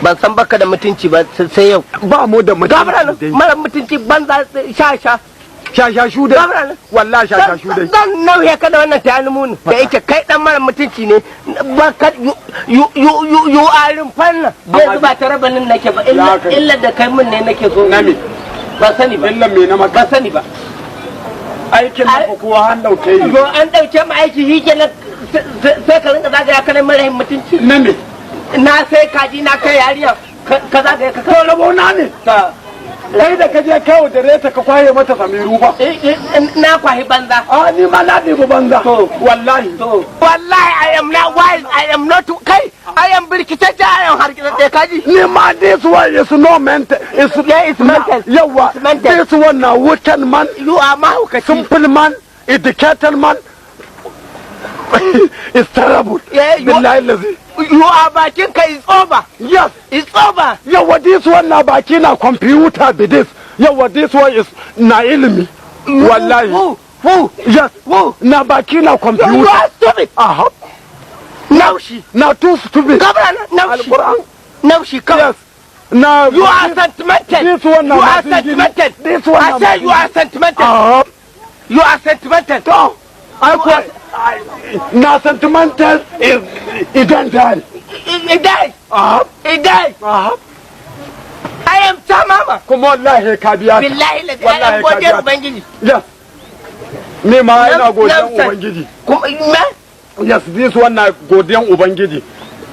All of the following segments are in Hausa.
ban san baka da mutunci ba sai yau. Ba mu da mutunci. Gabara mara mutunci banza sha Shashashu dai. Wallahi shashashu dai. Dan nauye ka da wannan tayani mun. Da yake kai dan mara mutunci ne. Ba ka yu arin fanna. Bai ba ta rabanin nake ba illa da kai mun ne nake so. Nami. Ba sani ba. Illa me na maka. Ba sani ba. Aikin da kuwa an dauke yi. Yo an dauke mu aiki shi kenan sai ka rinka zagaya kana mara mutunci. Nami. Na sai kaji na kai yariya ka zagaya ka kawo rabo na ne. Kai da kaje kawo da reta ka kwaye mata samiru ba. Na kwahi banza. Ni ma na ɗiba banza. Wallahi. Wallahi I am not wild. I am not kai. I am birkitacce. I am harkitacce kaji. Ni ma this one is no mental. It's mental. Yawa. This one na wicked man. You are mahaukaci. Simple man. Educated man. It's terrible. Billahi lazi. You are bakin ka is over. Yes. It's over. Yawa this one na baki na computer be this. Yawa this one is na ilimi. Wallahi. Who? Yes. Who? Na baki na computer. You are stupid. Aha. Now she. Now too stupid. Now she. Now she come. Yes. Now you are sentimental. This one you are sentimental. This one. I said you are sentimental. You are sentimental. No. Now sentimental is it don't die. It dies. It dies. I am Tamama. Come on, wallahi ka biya. Billahi la wallahi godiyar ubangiji. Yes. Ni ma ina godiyan ubangiji. Yes, this one na godiyan ubangiji.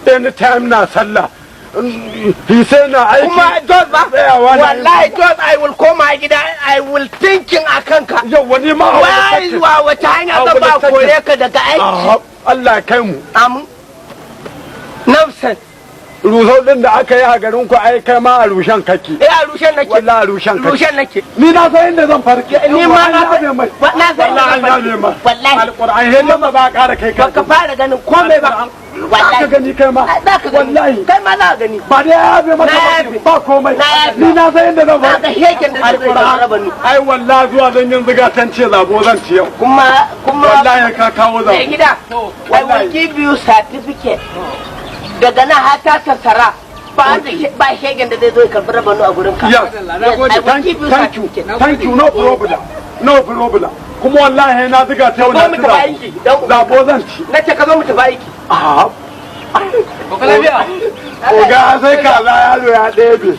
Anytime na sallah. He said na aiki. Kuma John ba. Wallahi John I will come my gida. I will thinking akan ka. Yau wani ma. Wai zuwa wata hanya zan ba kore ka daga aiki. Allah ya kai mu. Amin. Nafsan. Rusau din da aka yi a garin ku ai kai ma a rushen kake. A rushen nake. Wallahi a rushen kake. Rushen nake. Ni na san inda zan farke. Ni ma na san. Na san wallahi ma. Wallahi. Alquran hele ma ba ƙara kai ka. Ka fara ganin komai ba. Wallahi. Ka gani kai ma. Wallahi. Kai ma na gani. Ba da ya be maka ba komai. Ni na san inda zan farke. Na ga heken da zai raba ni. Ai wallahi zuwa zan yin ziga tan ce zabo zan ci yau. Kuma wallahi ka kawo zabo. Gida. I will give you certificate. Daga nan har ta sassara ba shegen da zai zo karɓi rabanu a gurin ka. Thank you, no problem. Kuma wallahi na ziga ta wani zabo zan ci. Na ce ka zo mu tafi aiki. Oga sai kaza yaro ya ɗebe.